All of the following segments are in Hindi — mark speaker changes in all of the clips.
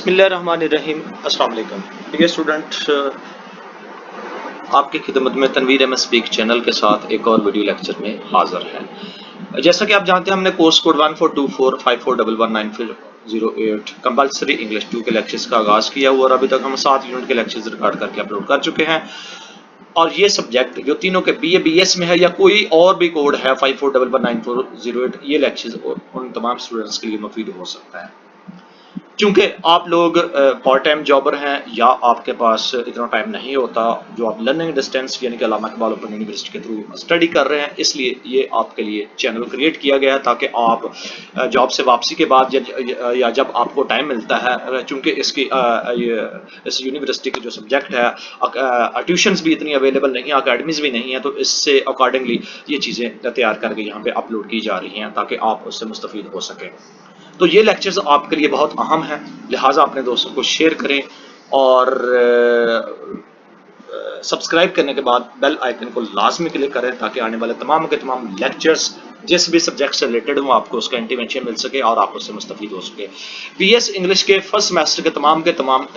Speaker 1: बिस्मिल्लाहिर्रहमानिर्रहीम। अस्सलाम वालेकुम डियर स्टूडेंट, आपकी खिदमत में तनवीर अहमद स्पीक चैनल के साथ एक और वीडियो लेक्चर में हाजिर है। जैसा कि आप जानते हैं, हमने कोर्स कोड 142454119408 कंपल्सरी इंग्लिश 2 के लेक्चर्स का आगाज़ किया हुआ और अभी तक हम 7 यूनिट के लेक्चर्स रिकॉर्ड करके अपलोड कर चुके हैं। और ये सब्जेक्ट जो तीनों के BA BS में है या कोई और भी कोड है 54119408, ये लेक्चर्स उन तमाम स्टूडेंट्स के लिए मुफीद हो सकता है। क्योंकि आप लोग पार्ट टाइम जॉबर हैं या आपके पास इतना टाइम नहीं होता, जो आप लर्निंग डिस्टेंस यानी कि अल्लामा इकबाल ओपन यूनिवर्सिटी के थ्रू स्टडी कर रहे हैं, इसलिए ये आपके लिए चैनल क्रिएट किया गया है ताकि आप जॉब से वापसी के बाद या जब आपको टाइम मिलता है, चूँकि इस यूनिवर्सिटी के जो सब्जेक्ट है ट्यूशन्स भी इतनी अवेलेबल नहीं है, अकेडमीज़ भी नहीं है, तो इससे अकॉर्डिंगली ये चीज़ें तैयार करके यहाँ पे अपलोड की जा रही हैं ताकि आप उससे मुस्तफ़ीद हो सकें। तो ये लेक्चर्स आपके लिए बहुत अहम है, लिहाजा अपने दोस्तों को शेयर करें और सब्सक्राइब करने के बाद बेल आइकन को लाजमी क्लिक करें ताकि आने वाले तमाम के तमाम लेक्चर्स जिस भी सब्जेक्ट से रिलेटेड हो आपको उसका इंटीमेशन मिल सके और आप उससे मुस्तफ़ीद हो सके। BS इंग्लिश के फर्स्ट सेमेस्टर के तमाम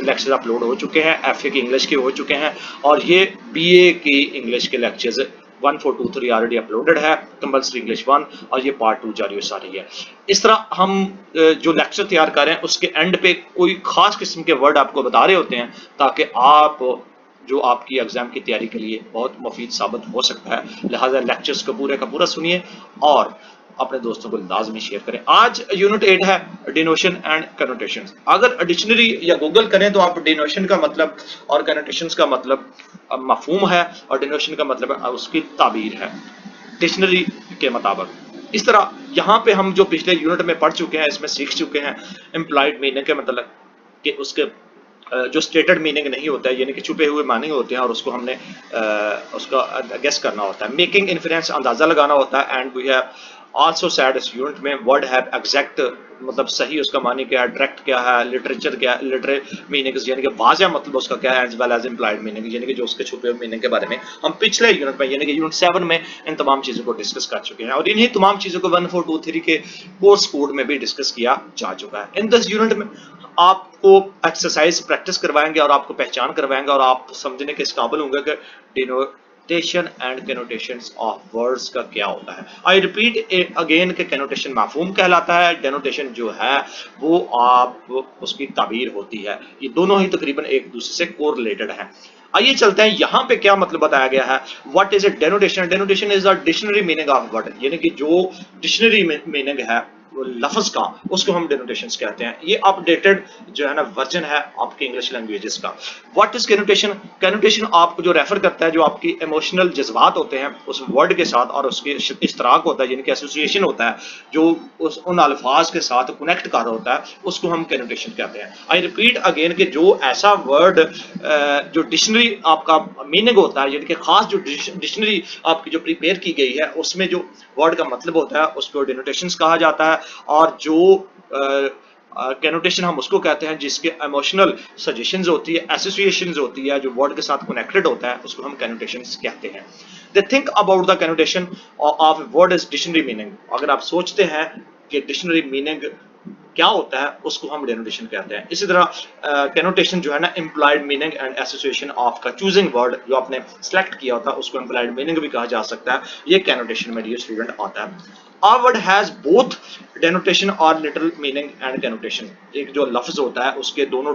Speaker 1: लेक्चर अपलोड हो चुके हैं, FA की इंग्लिश के हो चुके हैं और ये BA की इंग्लिश के लेक्चर्स 1423 ऑलरेडी अपलोडेड है, कंपल्सरी इंग्लिश 1, और ये पार्ट 2 जारी हो रही है। इस तरह हम जो लेक्चर तैयार कर रहे हैं उसके एंड पे कोई खास किस्म के वर्ड आपको बता रहे होते हैं ताकि आप जो आपकी एग्जाम की तैयारी के लिए बहुत मुफीद साबित हो सकता है। लिहाजा लेक्चर्स को पूरे का पूरा सुनिए और अपने दोस्तों को लाजमी शेयर करें। आज यूनिट 8 है डिनोशन एंड कनोटेशन। अगर डिक्शनरी या गूगल करें तो आप डिनोशन का मतलब और कनोटेशंस का मतलब मफहूम है और डिनोशन का मतलब है उसकी ताबीर है डिक्शनरी के मुताबिक। इस तरह यहाँ पे हम जो पिछले यूनिट में पढ़ चुके हैं, इसमें सीख चुके हैं इम्प्लाइड मीनिंग के मतलब कि उसके जो स्टेटेड मीनिंग नहीं होता है, यानी कि छुपे हुए मानी होते हैं और उसको हमने उसका गेस करना होता है। मेकिंग इन्फ्रेंस अंदाजा लगाना होता है। And we have also said इस यूनिट में वर्ड हैव एग्जैक्ट मतलब सही उसका मानी क्या है, डायरेक्ट क्या है, लिटरेचर क्या है, लिटरे मीनिंग्स यानी कि वाज़ेह मतलब उसका क्या है, as well as implied meaning यानी कि जो उसके छुपे हुए मीनिंग के बारे में हम पिछले यूनिट में यानी कि यूनिट 7 में इन तमाम चीज़ों को डिस्कस कर चुके हैं और इन्हीं तमाम चीज़ों को 1423 के कोर्स कोड में भी डिस्कस किया जा चुका है। इन दिस यूनिट में आपको एक्सरसाइज प्रैक्टिस करवाएंगे और आपको पहचान करवाएंगे और आप समझने के इस काबिल होंगे कि डिनोटेशन एंड कैनोटेशंस ऑफ वर्ड्स का क्या होता है। आई रिपीट अगेन के कैनोटेशन माफूम कहलाता है, डेनोटेशन जो है वो आप उसकी ताबीर होती है। ये दोनों ही तकरीबन एक दूसरे से कोरिलेटेड है। आइए चलते हैं यहाँ पे क्या मतलब बताया गया है। What is a denotation? Denotation is a dictionary meaning of word, यानी कि जो डिक्शनरी मीनिंग है लफ्ज का उसको हम डेनोटेशंस कहते हैं। ये अपडेटेड जो है ना वर्जन है आपके इंग्लिश लैंग्वेजेस का। What is connotation? कैनोटेशन आपको जो रेफर करता है जो आपकी इमोशनल जज्बात होते हैं उस वर्ड के साथ और उसके इश्तराक होता है यानी कि एसोसिएशन होता है जो उन अल्फाज के साथ कनेक्ट कर रहा होता है, उसको हम कैनोटेशन कहते हैं। आई रिपीट अगेन कि जो ऐसा वर्ड जो डिक्शनरी आपका मीनिंग होता है यानी कि खास जो डिक्शनरी आपकी जो प्रिपेयर की गई है उसमें जो वर्ड का मतलब होता है उसको डेनोटेशंस कहा जाता है। और जो कैनोटेशन हम उसको कहते हैं जिसके इमोशनल सजेशंस होती है, एसोसिएशंस होती है, जो वर्ड के साथ कनेक्टेड होता है उसको हम कैनोटेशंस कहते हैं। They think about the connotation of word is dictionary meaning. अगर आप सोचते हैं कि डिक्शनरी मीनिंग क्या होता है उसको हम डेनोटेशन कहते हैं। इसी तरह कैनोटेशन जो है ना implied meaning and association of का चूजिंग वर्ड जो आपने सेलेक्ट किया होता है उसको इम्प्लाइड मीनिंग भी कहा जा सकता है। ये कैनोटेशन में डियर स्टूडेंट आता है। A word has both denotation और literal meaning and connotation। एक जो लफ्ज होता है उसके दोनों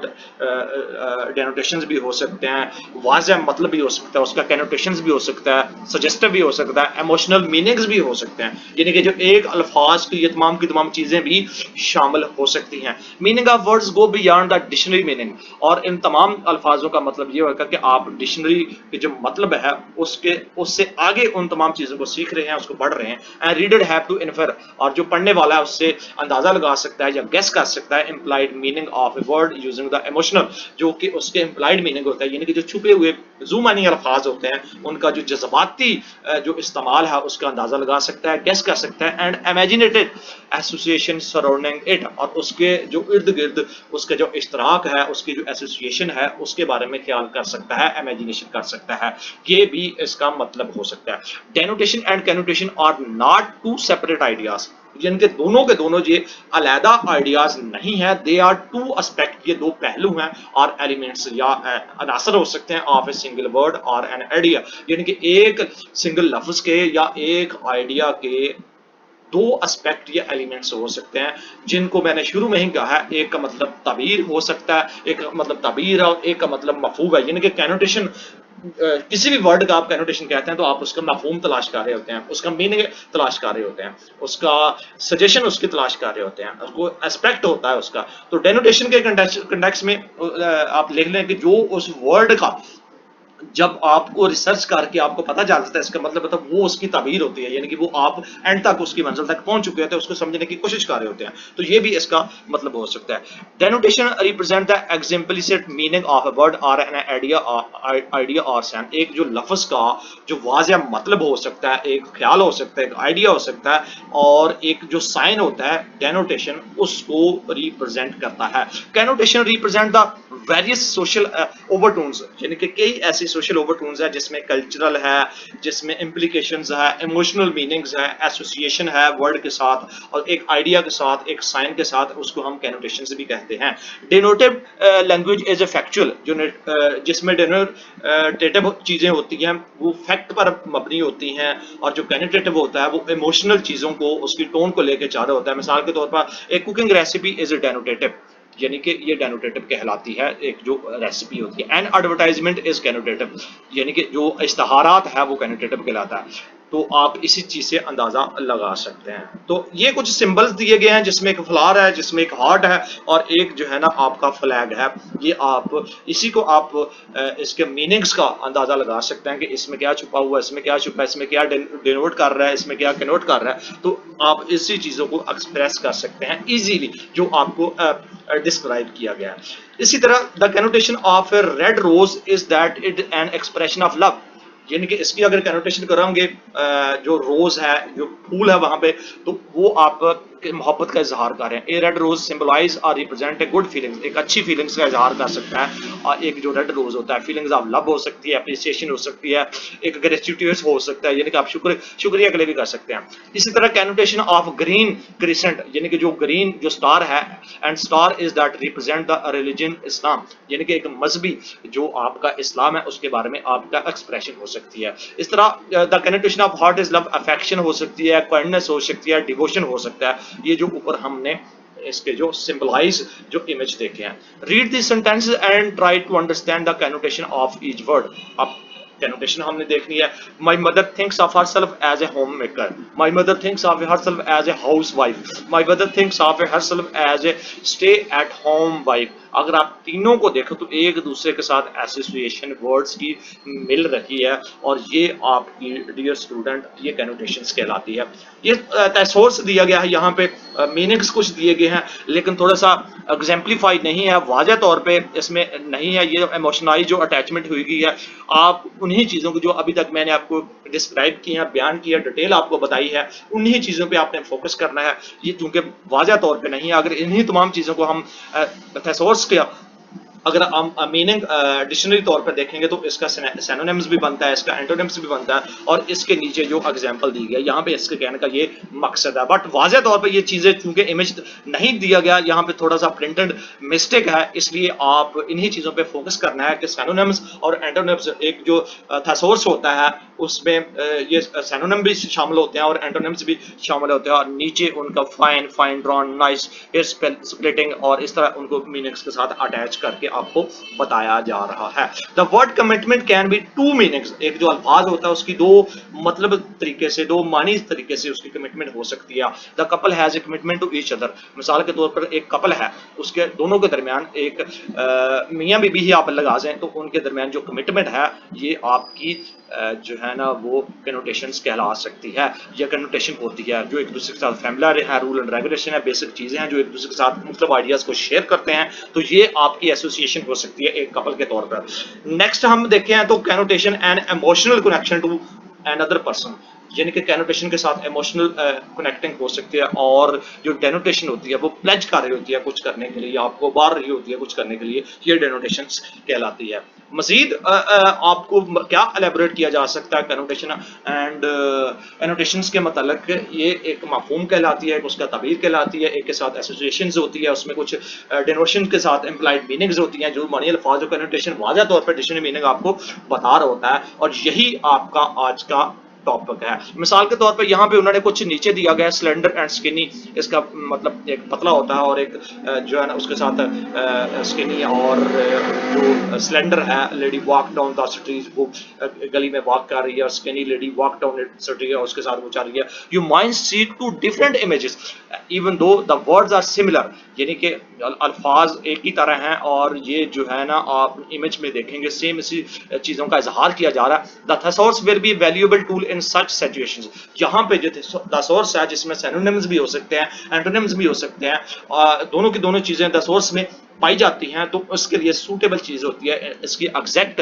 Speaker 1: डेनोटेशंस भी हो सकते हैं, वाज़ेह मतलब भी हो सकता है, उसका कैनोटेशंस भी हो सकता है, सजेस्टिव भी हो सकता है, इमोशनल मीनिंग्स भी हो सकते हैं, यानी कि जो एक अल्फाज की तमाम चीज़ें भी शामिल हो सकती हैं। Meaning of words go beyond the dictionary meaning, और इन तमाम अल्फाजों का मतलब ये होगा कि आप डिक्शनरी के जो मतलब है उससे आगे उन तमाम चीज़ों को सीख रहे हैं, उसको पढ़ रहे हैं। And reader have to infer, और जो पढ़ने वाला है उससे अंदाजा लगा सकता है या गेस कर सकता है implied meaning of a word using the emotional, जो कि उसके इम्प्लाइड मीनिंग होता है यानी कि जो छुपे हुए ज़ुमानी अल्फाज होते हैं उनका जो जज्बाती जो इस्तेमाल है उसका अंदाजा लगा सकता है, गेस कर सकता है। एंड इमेजिनेटेड एसोसिएशन सराउंडिंग इट, और उसके जो इर्द गिर्द उसका जो इश्तराक है, उसकी जो एसोसिएशन है उसके बारे में ख्याल कर सकता है, इमेजिनेशन कर सकता है। ये भी इसका मतलब हो सकता है। Denotation and connotation are not two separate ideas. जिनके दोनों के दोनों ये अलहदा आइडियाज नहीं है, दे आर टू एस्पेक्ट, ये दो पहलू हैं और एलिमेंट्स या अनासर हो सकते हैं ऑफ ए सिंगल वर्ड और एन आइडिया, यानी कि एक सिंगल लफ्ज के या एक आइडिया के दो एस्पेक्ट या एलिमेंट्स हो सकते हैं, जिनको मैंने शुरू में ही कहा है, एक का मतलब ताबीर हो सकता है, एक का मतलब ताबीर है और एक का मतलब मफहूम है। यानी कि कैनोटेशन, किसी भी वर्ड का आप कैनोटेशन कहते हैं तो आप उसका मफहूम तलाश कर रहे होते हैं, उसका मीनिंग तलाश कर रहे होते हैं, उसका सजेशन उसकी तलाश कर रहे होते हैं, उसको एस्पेक्ट होता है उसका। तो डेनोटेशन के कंटेक्स्ट में आप लिख लें कि जो उस वर्ड का जब आपको रिसर्च करके आपको पता चलता है इसका मतलब वो उसकी ताबीर होती है, यानी कि वो आप एंड तक उसकी मंजिल तक पहुंच चुके होते हैं, उसको समझने की कोशिश कर रहे होते हैं, तो ये भी इसका मतलब हो सकता है। Denotation represent the explicit meaning of a word और एन आइडिया और सेंस, एक जो लफ्ज का जो वाज़ेह मतलब हो सकता है, एक ख्याल हो सकता है, एक आइडिया हो सकता है, और एक जो साइन होता है डेनोटेशन उसको रिप्रेजेंट करता है। Connotation represent the various social overtones, यानी कि कई ऐसी सोशल ओवरटोन्स है जिसमें कल्चरल है, जिसमें इम्प्लीकेशंस है, इमोशनल मीनिंग्स है, एसोसिएशन है वर्ड के साथ और एक आइडिया के साथ, एक साइन के साथ, उसको हम कैनोटेशन से भी कहते हैं। Denotive language is a factual, जो जिसमें डिनोटेटिव चीजें होती हैं वो फैक्ट पर मबनी होती हैं, और जो कैनोटेटिव होता है वो इमोशनल चीजों को, उसकी टोन को लेकर चाह रहा होता है। मिसाल के तौर पर एक कुकिंग रेसिपी इज ए डेनोटेटिव, यानी कि ये डेनोटेटिव कहलाती है, एक जो रेसिपी होती है। एन एडवर्टाइजमेंट इज कैनोटेटिव, यानी कि जो इश्तहारात है वो कैनोटेटिव कहलाता है। तो आप इसी चीज से अंदाजा लगा सकते हैं। तो ये कुछ सिंबल्स दिए गए हैं, जिसमें एक फ्लावर है, जिसमें एक हार्ट है और एक जो है ना आपका फ्लैग है। ये आप इसी को आप इसके मीनिंग्स का अंदाजा लगा सकते हैं कि इसमें क्या छुपा हुआ है, इसमें क्या छुपा है, इसमें क्या डिनोट कर रहा है, इसमें क्या कनोट कर रहा है। तो आप इसी चीजों को एक्सप्रेस कर सकते हैं इजीली, जो आपको डिस्क्राइब किया गया है। इसी तरह the connotation of a red rose is that it an expression of love, यानी कि इसकी अगर कैनोटेशन करेंगे, जो रोज है, जो फूल है वहां पे, तो वो आप मोहब्बत का इजहार कर रहे हैं। ए रेड रोज सिंबलाइज और रिप्रेजेंट ए गुड फीलिंग्स, एक अच्छी फीलिंग्स का इजहार कर सकता है। और एक जो रेड रोज होता है, फीलिंग्स ऑफ लव हो सकती है, अप्रिसिएशन हो सकती है, एक ग्रेटिट्यूड हो सकता है, यानी कि आप शुक्रिया के लिए भी कर सकते हैं। इसी तरह कैनोटेशन ऑफ ग्रीन क्रिसेंट, यानी कि जो ग्रीन जो स्टार है, and star is that represent the religion Islam, यानी कि एक मजहबी जो आपका इस्लाम है उसके बारे में आपका एक्सप्रेशन हो सकती है। इस तरह the connotation of heart is love, affection हो सकती है, काइंडनेस हो सकती है, डिवोशन हो सकता है। ये जो ऊपर हमने इसके जो सिंबलाइज जो इमेज देखे हैं। Read the sentences and try to understand the connotation of each word. अब कैनोटेशन हमने देखनी है। My mother thinks of herself as a home maker, my mother thinks of herself as a house wife, my mother thinks of herself as a stay at home wife. अगर आप तीनों को देखो तो एक दूसरे के साथ एसोसिएशन वर्ड्स की मिल रही है, और ये आपकी डियर स्टूडेंट ये कैनोटेशंस कहलाती है। ये सोर्स दिया गया है यहाँ पे, मीनिंग्स कुछ दिए गए हैं लेकिन थोड़ा सा एग्जाम्पलीफाइड नहीं है, वाज़ेह तौर पे इसमें नहीं है। ये इमोशनलाइज जो अटैचमेंट हुई गई है, आप उन्हीं चीज़ों को जो अभी तक मैंने आपको डिस्क्राइब की है, बयान किया, डिटेल आपको बताई है, उन्हीं चीज़ों पे आपने फोकस करना है। ये चूंकि वाज़ेह तौर पे नहीं है, अगर इन्हीं तमाम चीज़ों को हम थेसोर्स के अगर हम मीनिंग डिक्शनरी तौर पर देखेंगे तो इसका सिनोनिम्स भी बनता है, इसका एंटोनिम्स भी बनता है, और इसके नीचे जो एग्जांपल दी गई है यहाँ पे इसके कहने का ये मकसद है। बट वाज़ेह तौर पे ये चीज़ें चूंकि इमेज नहीं दिया गया, यहाँ पे थोड़ा सा प्रिंटेड मिस्टेक है, इसलिए आप इन्हीं चीज़ों पे फोकस करना है कि सिनोनिम्स और एंटोनिम्स, एक जो थेसोर्स होता है उसमें ये सिनोनिम भी शामिल होते हैं और एंटोनिम्स भी शामिल होते हैं, और नीचे उनका fine, fine drawn, nice, splitting, और इस तरह उनको मीनिंग्स के साथ अटैच करके आपको बताया जा रहा है। The word commitment can be two meanings, एक जो अल्फाज होता है उसकी दो मतलब तरीके से, दो मानी तरीके से उसकी कमिटमेंट हो सकती है। The couple has a commitment to each other, मिसाल के तौर पर एक कपल है, उसके दोनों के दरमियान एक मियाँ बीबी ही आप लगा दें तो उनके दरमियान जो कमिटमेंट है ये आपकी जो है ना वो कनोटेशंस कहला सकती है, या कनोटेशन होती है, जो एक दूसरे के साथ फैमिलियर है, रूल एंड रेगुलेशन है, बेसिक चीज़ें हैं जो एक दूसरे के साथ मतलब आइडियाज को शेयर करते हैं, तो ये आपकी एसोसिएशन हो सकती है एक कपल के तौर पर। नेक्स्ट हम देखें तो connotation and emotional connection to another person, यानी कि कैनोटेशन के साथ इमोशनल कनेक्टिंग हो सकती है, और जो डेनोटेशन होती है वो प्लेज कर रही होती है कुछ करने के लिए, आपको बार रही होती है कुछ करने के लिए, ये डेनोटेशन कहलाती है। मजीद आपको क्या एलेबोरेट किया जा सकता है कैनोटेशन एंड एनोटेशंस के मतलब, ये एक मफहूम कहलाती है, उसका तबीर कहलाती है, एक के साथ एसोसिएशंस होती है, उसमें कुछ डेनोशन के साथ इम्प्लाइड मीनिंग्स होती हैं, जो मानी अल्फाज और कैनोटेशन वाज़ह तौर पर डिक्शनरी मीनिंग आपको बता रहा होता है, और यही आपका आज का टॉपिक है। मिसाल के तौर पे यहाँ पे उन्होंने कुछ नीचे दिया गया स्लेंडर एंड स्किनी, इसका मतलब एक पतला होता है और एक जो है ना उसके साथ स्किनी, और जो स्लेंडर है lady walk down the street, वो गली में वॉक कर रही है, और skinny lady walk down street है, उसके साथ वो चल रही है। You mind see two different images even though the words are similar, यानी कि अल्फाज एक ही तरह हैं, और ये जो है ना आप इमेज में देखेंगे सेम इसी चीज़ों का इजहार किया जा रहा है। The thesaurus will be valuable tool in such situations, यहाँ पे जो थेसोर्स है जिसमें सिनोनिम्स भी हो सकते हैं, एंटोनिम्स भी हो सकते हैं, दोनों की दोनों चीज़ें थेसोर्स में पाई जाती हैं, तो उसके लिए सूटेबल चीज़ होती है इसकी एग्जैक्ट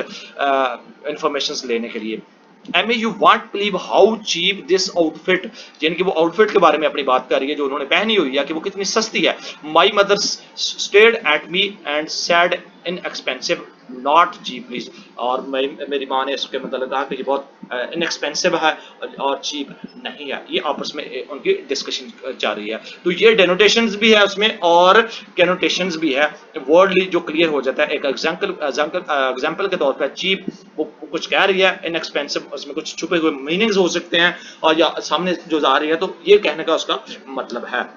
Speaker 1: इंफॉर्मेशन लेने के लिए। Amy you won't believe how cheap this outfit, यानी कि वो आउटफिट के बारे में अपनी बात कर रही है जो उन्होंने पहनी हुई है कि वो कितनी सस्ती है। My mother stared at me and said inexpensive not cheap please, और मेरी माँ ने इसके मतलब कहा कि ये बहुत इनएक्सपेंसिव है और चीप नहीं है। ये आपस में उनकी डिस्कशन जा रही है। तो ये डेनोटेशंस भी है उसमें और कैनोटेशंस भी है, वर्डली जो क्लियर हो जाता है। एक एग्जाम्पल के तौर पर चीप, वो कुछ कह रही है, इनएक्सपेंसिव उसमें कुछ छुपे हुए मीनिंग्स हो सकते हैं, और या सामने जो जा रही है तो ये कहने का उसका मतलब है।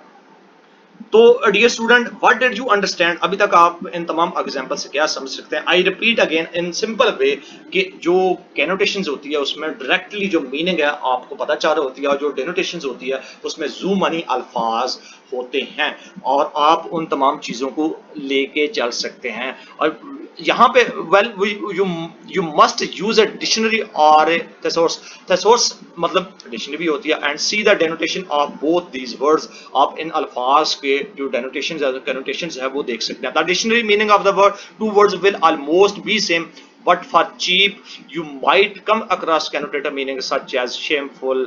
Speaker 1: तो dear student, what did you understand, अभी तक आप इन तमाम एग्जांपल से क्या समझ सकते हैं? आई repeat again in simple way कि जो कैनोटेशंस होती है उसमें डायरेक्टली जो मीनिंग है आपको पता चल रही होती है, और जो डेनोटेशंस होती है उसमें जू मनी अल्फाज होते हैं, और आप उन तमाम चीज़ों को लेके चल सकते हैं। और यहाँ पे well you you must use a dictionary और ए thesaurus। thesaurus मतलब डिक्शनरी भी होती है, and see the denotation of both these words. आप इन अल्फाज के जो डेनोटेशंस है वो देख सकते हैं। The dictionary meaning of the word two words will almost be same, but for cheap you might come across connotative meanings such as shameful,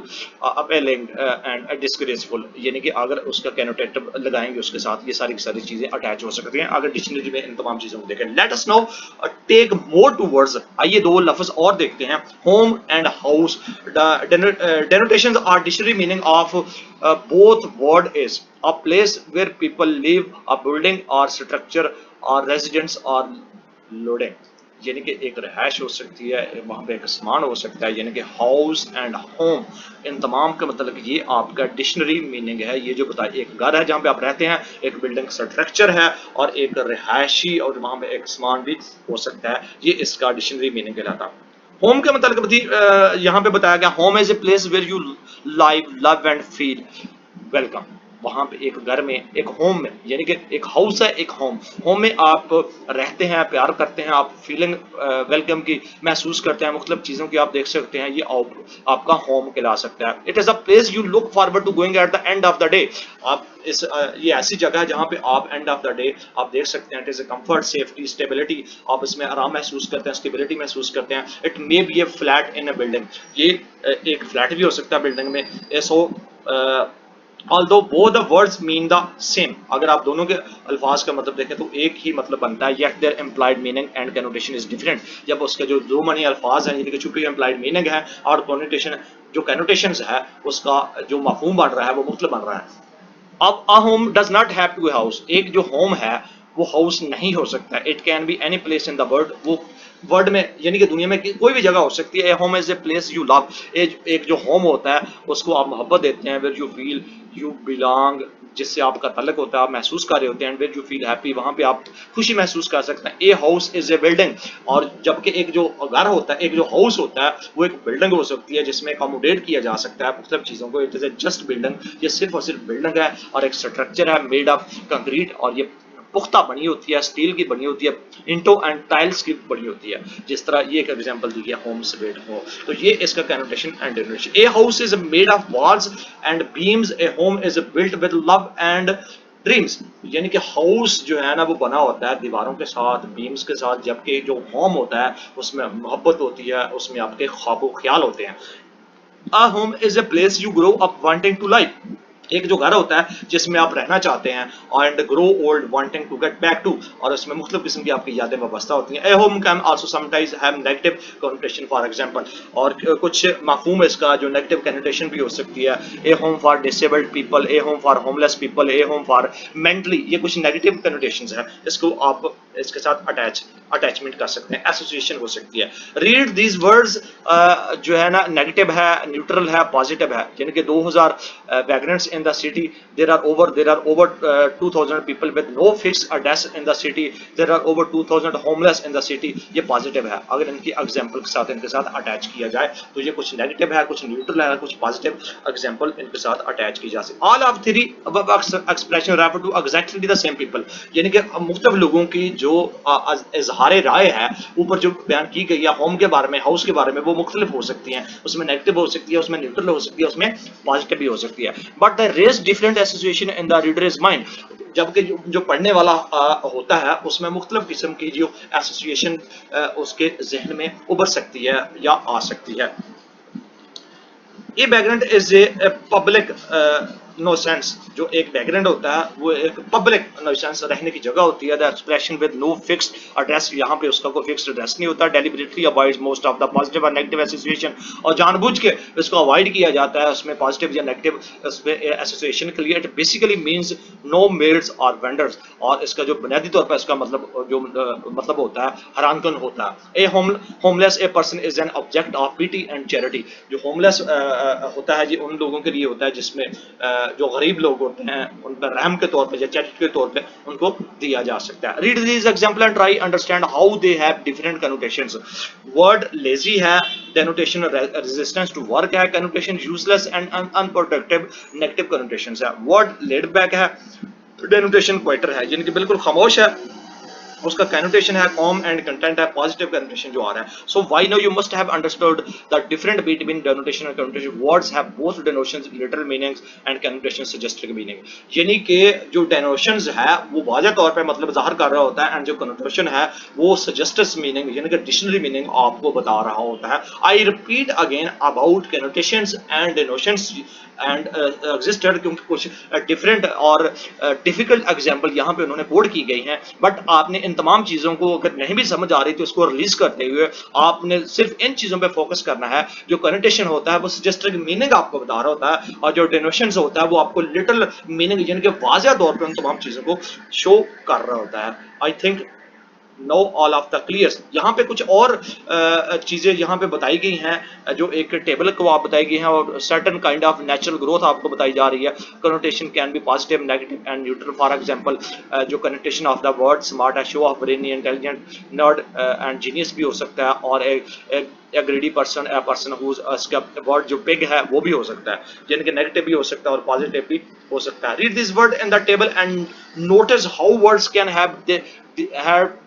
Speaker 1: appealing and disgraceful, यानी कि अगर उसका connotative लगाएंगे उसके साथ ये सारी की सारी चीजें अटैच हो सकती हैं अगर डिक्शनरी में इन तमाम चीजों को देखें। Let us now take more two words, आइए दो लफ्ज और देखते हैं। Home and house, denotations are dictionary meaning of both word is a place where people live, a building or structure or residence or loading, यानी कि एक रहायश हो सकती है, वहाँ पे एक सामान हो सकता है, यानी कि हाउस एंड होम, इन तमाम का मतलब ये आपका डिक्शनरी मीनिंग है। ये जो बताया, एक घर है जहाँ पे आप रहते हैं, एक बिल्डिंग स्ट्रक्चर है, और एक रहायशी और वहाँ पे एक सामान भी हो सकता है, ये इसका डिक्शनरी मीनिंग कहलाता है। होम के मतलब भी यहाँ पे बताया गया, home is a place where you live love and feel welcome. वहां पे एक घर में, एक होम में, यानी कि एक हाउस है, एक होम, होम में आप रहते हैं, प्यार करते हैं, आप फीलिंग वेलकम की महसूस करते हैं, मुख्तलिफ चीज़ों की आप देख सकते हैं, ये आपका होम कहला सकता है। It is a place you look forward to going at the end of the day. आप इस ये ऐसी जगह है जहाँ पे आप एंड ऑफ द डे आप देख सकते हैं। It is a comfort, safety, stability, आप इसमें आराम महसूस करते हैं, स्टेबिलिटी महसूस करते हैं। It may be A flat in a building, ये एक फ्लैट भी हो सकता है बिल्डिंग में। सो although both the words mean the same, अगर आप दोनों के अल्फाज का मतलब देखें तो एक ही मतलब बनता है, yet their implied meaning and connotation is different। जब उसके जो दो मनी अल्फाज हैं जिनकी छुपी हुई implied meaning है और connotation जो connotations है उसका जो मफहूम बन रहा है वो मुख्तलिफ बन रहा है। अब a home does not have to be a house, एक जो होम है वो हाउस नहीं हो सकता। It can be any place in the world, वो वर्ल्ड में यानी कि दुनिया में कोई भी जगह हो सकती है। Home is a place you love, एक जो होम होता है उसको आप मोहब्बत देते हैं, where you feel you belong, जिससे आपका तल्लक होता है, आप महसूस कर रहे होते हैं, and where you feel happy, वहाँ पे आप खुशी महसूस कर सकते हैं। A house is a building, और जबकि एक जो घर होता है, एक जो हाउस होता है वो एक बिल्डिंग हो सकती है जिसमें अकोमोडेट किया जा सकता है मुख्तलिफ चीज़ों को। It is a just building, ये सिर्फ और सिर्फ बिल्डिंग है और एक स्ट्रक्चर है मेड ऑफ कंक्रीट, और ये पुख्ता बनी होती है, स्टील की बनी होती है, इंटो एंड टाइल्स की बनी होती है। जिस तरह ये एक एग्जांपल दी गया होम से बेड हो, तो ये इसका connotation and derivation. A house is made of walls and beams, A home is built with love and dreams, यानी कि हाउस जो है ना वो बना होता है दीवारों के साथ, बीम्स के साथ, जबकि जो होम होता है उसमें मोहब्बत होती है, उसमें आपके ख्वाब ख्याल होते हैं। A home is a place you grow up wanting to live. एक जो घर होता है जिसमें आप रहना चाहते हैं and grow old wanting to get back to, और उसमें मुख्तलिफ किस्म की आपकी यादें वाबस्ता होती हैं। A home can also sometimes have negative connotation for example, और कुछ मफहूम इसका जो नेगेटिव कनोटेशन भी हो सकती है। A home for disabled people, a home for homeless people, a home for mentally, ये कुछ नेगेटिव कनोटेशंस हैं, इसको आप इसके साथ अटैचमेंट कर सकते हैं, एसोसिएशन हो सकती है। रीड दीज वर्ड्स, जो है ना नेगेटिव है, न्यूट्रल है, पॉजिटिव है, यानी कि 2000 वैगनेंट्स in the city, there are over 2000 people with no fixed address in the city, there are over 2000 homeless in the city। ये पॉजिटिव है, अगर इनकी एग्जांपल के साथ इनके साथ अटैच किया जाए तो ये कुछ नेगेटिव है, कुछ न्यूट्रल है, कुछ पॉजिटिव एग्जांपल इनके साथ अटैच की जा सकती है। All of three above expression refer to exactly the same people, यानी कि मुख्तलिफ लोगों की जो इजहार राय है ऊपर जो बयान की गई है होम के बारे में, हाउस के बारे में, वो मुख्तलिफ हो सकती हैं, उसमें नेगेटिव हो सकती है, उसमें न्यूट्रल हो सकती है, उसमें पॉजिटिव भी हो सकती है। But they raise different association in the reader is mind, जबकि जो पढ़ने वाला होता है उसमें मुख्तलिफ किस्म की जो एसोसिएशन उसके जहन में उभर सकती है या आ सकती है। ये बैकग्राउंड इज ए पब्लिक नोसेंस, जो एक बैकग्राउंड होता है वो एक पब्लिक नोसेंस, रहने की जगह होती है। The expression with no fixed address, यहाँ पे उसका कोई फिक्स्ड एड्रेस नहीं होता। Deliberately avoids most of the positive और नेगेटिव एसोसिएशन, और जानबूझ के इसको अवॉइड किया जाता है उसमें पॉजिटिव या नेगेटिव एसोसिएशन के लिए। It basically means no maids और वेंडर्स, और इसका जो बुनियादी तौर पर इसका मतलब जो मतलब होता है हैरानकुन होता है। A homeless a person is an object of pity and charity, जो होमलेस होता है ये उन लोगों के लिए होता है जिसमें जो गरीब लोग होते हैं उन पर रहम के तौर पे या चैरिटी के तौर पे उनको दिया जा सकता है। Read this example and try understand how they have different connotations. Word lazy है, डेनोटेशन रेजिस्टेंस टू वर्क है, connotation useless and unproductive negative connotations है। वर्ड लेड बैक है, डेनोटेशन क्वाइटर है, यानी कि बिल्कुल खामोश है, उसका कनोटेशन है कॉम एंड कंटेंट है, पॉजिटिव कनोटेशन जो आ रहा है। So why now you must have understood the different between denotation and connotation. Words have both denotations, literal meanings and connotation suggestive meaning, यानी कि जो डेनोशंस है वो वाज़ह तौर पे मतलब ज़ाहिर कर रहा होता है, एंड जो कनोटेशन है वो सजेस्टिव मीनिंग यानी कि डिक्शनरी मीनिंग आपको बता रहा होता है। I repeat again about connotations and denotations and existed, क्योंकि कुछ डिफरेंट और डिफिकल्ट एग्जांपल यहाँ पे उन्होंने कोड की गई हैं, बट आपने इन तमाम चीज़ों को अगर नहीं भी समझ आ रही तो उसको रिलीज करते हुए आपने सिर्फ इन चीज़ों पे फोकस करना है। जो कनोटेशन होता है वो सजेस्टिव मीनिंग आपको बता रहा होता है, और जो डेनोशंस होता है वो आपको लिटिल मीनिंग यानी कि वाज़ह तौर पर उन तमाम चीज़ों को शो कर रहा होता है। I think know all of the clears. यहाँ पे कुछ और चीज़ें यहाँ पे बताई गई हैं, जो एक टेबल को आप बताई गई हैं, और certain kind of natural growth आपको बताई जा रही है। Connotation can be positive, negative and neutral. For example जो connotation of the word smart है, show of brainy, intelligent, nerd and genius भी हो सकता है, और एक greedy person, a person whose, इसका वर्ड जो पिग है वो भी हो सकता है, यानी कि नेगेटिव भी हो सकता है और पॉजिटिव भी हो सकता है। Read this word in the table and notice how words can have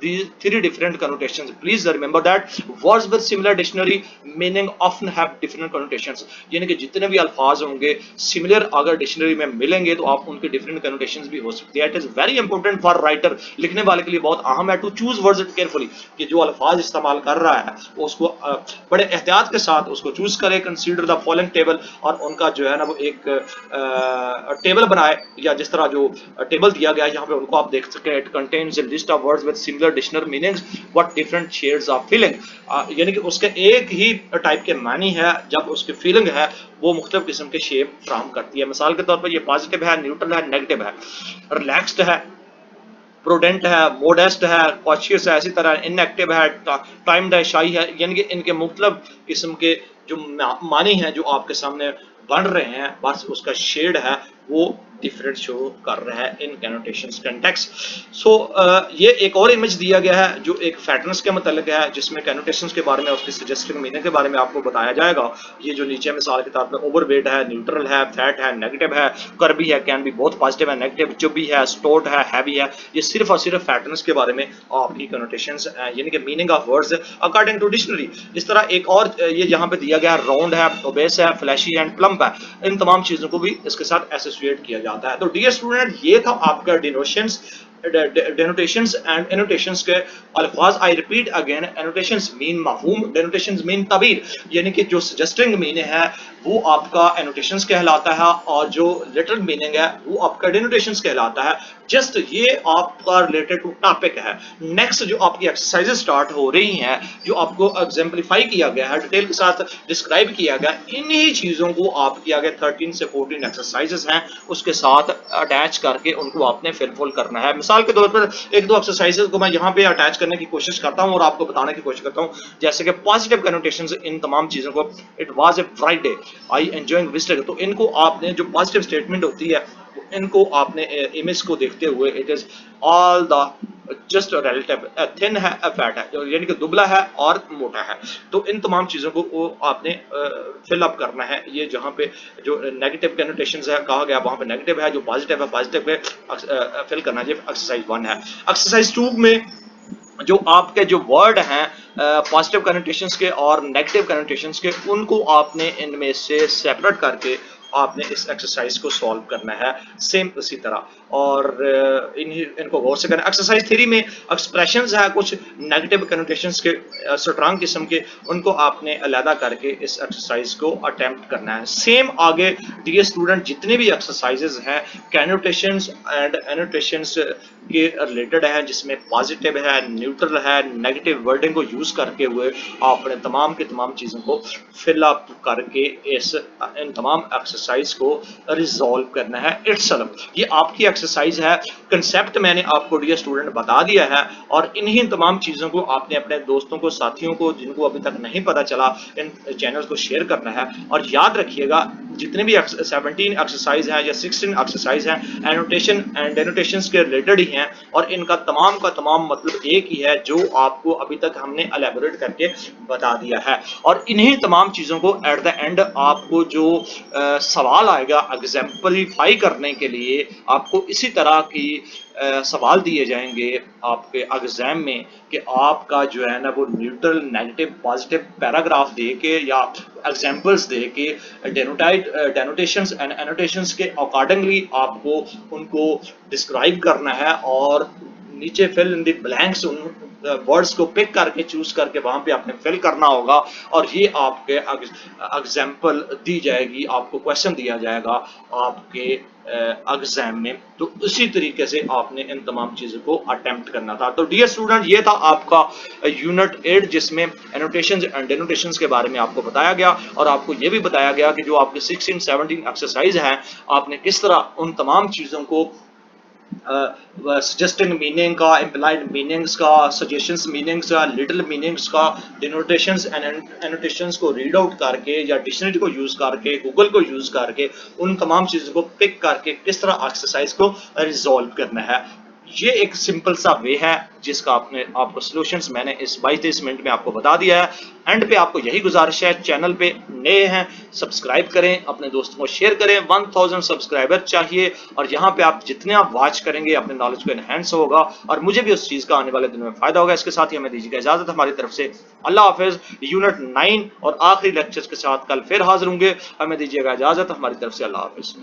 Speaker 1: these three different connotations. Please remember that words with similar dictionary meaning often have different connotations, यानी कि जितने भी अल्फाज होंगे सिमिलर अगर डिक्शनरी में मिलेंगे तो आप उनके डिफरेंट कनोटेशंस भी हो सकते हैं। It is very important for writer, लिखने वाले के लिए बहुत अहम है टू चूज वर्ड्स केयरफुली, कि जो अल्फाज इस्तेमाल कर रहा है वो उसको बड़े एहतियात के साथ उसको चूज करे। कंसीडर द फॉलोइंग टेबल, और उनका जो है ना वो एक टेबल बनाए, या जिस तरह जो टेबल दिया गया है यहाँ पे उनको आप देख सकते हैं। It contains a list of words with similar dictionary meanings what different shades of feeling, यानी कि उसके एक ही टाइप के मानी है जब उसकी फीलिंग है वो मुख्तलिफ किस्म के शेप फ्राहम करती है। मिसाल के तौर पर ये पॉजिटिव है, न्यूट्रल है, नेगेटिव है, रिलैक्स्ड है, प्रूडेंट है, मोडेस्ट है, कॉशियस है, इसी तरह इनएक्टिव है, टाइम्ड है, शाई है, यानी कि इनके मुख्तलिफ किस्म के जो मानी हैं जो आपके सामने बन रहे हैं, बस उसका शेड है वो डिफरेंट शो कर रहा है इन कैनोटेशंस कंटेक्स्ट। सो ये एक और इमेज दिया गया है जो एक फैटनेस के मतलब है, जिसमें कैनोटेशंस के बारे में उसकी सजेस्टिव मीनिंग के बारे में आपको बताया जाएगा। ये जो नीचे मिसाल के तौर पर ओवरवेट है, न्यूट्रल है, फैट है, नेगेटिव है, कर्बी है, कैन बी बहुत पॉजिटिव है, नेगेटिव, चुबी है, स्टोर्ड है, हैवी है, ये सिर्फ और सिर्फ फैटनेस के बारे में आपकी कैनोटेशंस यानी कि meaning of words according to dictionary. इस तरह एक और ये यहाँ पे दिया गया राउंड है, ओबेस है, फ्लैशी एंड प्लम्प है, इन तमाम चीजों को भी इसके साथ एसोसिएट किया जाता है। तो डियर स्टूडेंट, ये था आपका डिनोशंस डेनोटेशंस एंड एनोटेशंस के अल्फाज। I repeat again, annotations mean मफहूम, डेनोटेशंस मीन ताबीर, यानी कि जो सजेस्टिंग मीनिंग है वो आपका एनोटेशंस कहलाता है और जो लिटरल मीनिंग है वो आपका डेनोटेशंस कहलाता है। जस्ट ये आपका रिलेटेड टू टॉपिक है। नेक्स्ट जो आपकी एक्सरसाइजेज स्टार्ट हो रही हैं, जो आपको एग्जाम्पलीफाई किया गया है, डिटेल के साथ डिस्क्राइब किया गया, इन्हीं चीज़ों को आपकी आगे 13 से 14 एक्सरसाइजेज हैं उसके साथ अटैच करके उनको आपने फिलफुल करना है। मिसाल के तौर पर एक दो एक्सरसाइजेज को मैं यहाँ पे अटैच करने की कोशिश करता हूँ और आपको बताने की कोशिश करता हूँ, जैसे कि पॉजिटिव कनोटेशंस, इन तमाम चीज़ों को, it was a Friday, I enjoying visitor, तो इनको आपने जो पॉजिटिव स्टेटमेंट होती है इनको आपने इमेज को देखते हुए, it is all the just relative, thin है फैट है, यानी कि दुबला है और मोटा है, तो इन तमाम चीज़ों को वो आपने फिल अप करना है। ये जहाँ पे जो नेगेटिव कनोटेशंस है कहा गया वहाँ पे नेगेटिव है, जो पॉजिटिव है पॉजिटिव पे फिल करना है। एक्सरसाइज 1 है। एक्सरसाइज 2 में जो आपके जो वर्ड हैं पॉजिटिव कनोटेशंस के और नेगेटिव कनोटेशंस के, उनको आपने इनमें से सेपरेट करके आपने इस एक्सरसाइज को सॉल्व करना है सेम उसी तरह। और इनको गौर से करना। एक्सरसाइज 3 में एक्सप्रेशंस है कुछ नेगेटिव कनोटेशंस के स्ट्रांग किस्म के, उनको आपने अलहदा करके इस एक्सरसाइज को अटेम्प्ट करना है। सेम आगे डियर स्टूडेंट जितने भी एक्सरसाइजेज हैं कनोटेशंस एंड एनोटेशंस के रिलेटेड है, जिसमें पॉजिटिव है, न्यूट्रल है, नेगेटिव वर्डिंग को यूज करके हुए आपने तमाम की तमाम चीज़ों को फिल अप करके इन तमाम एक्सरसाइज को रिजॉल्व करना है इटसेल्फ। ये आपकी एक्सरसाइज है। कंसेप्ट मैंने आपको डियर स्टूडेंट बता दिया है और इन्हीं तमाम चीज़ों को आपने अपने दोस्तों को, साथियों को जिनको अभी तक नहीं पता चला, इन चैनल को शेयर करना है। और याद रखिएगा जितने भी 17 एक्सरसाइज हैं या 16 एक्सरसाइज हैं एनोटेशन एंड डेनोटेशंस के रिलेटेड ही हैं और इनका तमाम का तमाम मतलब एक ही है जो आपको अभी तक हमने एलैबोरेट करके बता दिया है। और इन्हीं तमाम चीज़ों को एट द एंड आपको जो सवाल आएगा एग्जाम्पलीफाई करने के लिए, आपको इसी तरह की सवाल दिए जाएंगे आपके एग्जाम में कि आपका जो है ना वो न्यूट्रल, नेगेटिव, पॉजिटिव पैराग्राफ दे के या एग्जाम्पल्स दे के डेनोटेशंस एंड एनोटेशंस के अकॉर्डिंगली आपको उनको डिस्क्राइब करना है और नीचे फिल इन द ब्लैंक्स उन वर्ड्स को पिक करके चूज करके वहां पे आपने फिल करना होगा और ये आपके एग्जाम्पल दी जाएगी, आपको क्वेश्चन दिया जाएगा आपके एग्जाम में। तो उसी तरीके से आपने इन तमाम चीज़ों को अटेम्प्ट करना था। तो डियर स्टूडेंट ये था आपका यूनिट 8 जिसमें एनोटेशंस एंड डेनोटेशंस के बारे में आपको बताया गया और आपको ये भी बताया गया कि जो आपके 16 17 एक्सरसाइज हैं आपने किस तरह उन तमाम चीज़ों को सजेस्टिंग मीनिंग का, इम्प्लाइड मीनिंग्स का, सजेशंस मीनिंग्स का, लिटिल मीनिंग्स का, डिनोटेशंस एंड एनोटेशंस को रीड आउट करके या डिक्शनरी को यूज करके, गूगल को यूज करके उन तमाम चीज़ों को पिक करके किस तरह एक्सरसाइज को रिजॉल्व करना है। ये एक सिंपल सा वे है जिसका आपको सॉल्यूशंस मैंने इस 22-23 मिनट में आपको बता दिया है। एंड पे आपको यही गुजारिश है, चैनल पे नए हैं सब्सक्राइब करें, अपने दोस्तों को शेयर करें। 1000 सब्सक्राइबर चाहिए और यहाँ पे आप जितने आप वॉच करेंगे अपने नॉलेज को एनहेंस होगा और मुझे भी उस चीज़ का आने वाले दिनों में फायदा होगा। इसके साथ ही हमें दीजिएगा इजाजत हमारी तरफ से। अल्लाह हाफिज। यूनिट 9 और आखिरी लेक्चर के साथ कल फिर हाजिर होंगे। हमें दीजिएगा इजाजत हमारी तरफ से। अल्लाह हाफिज।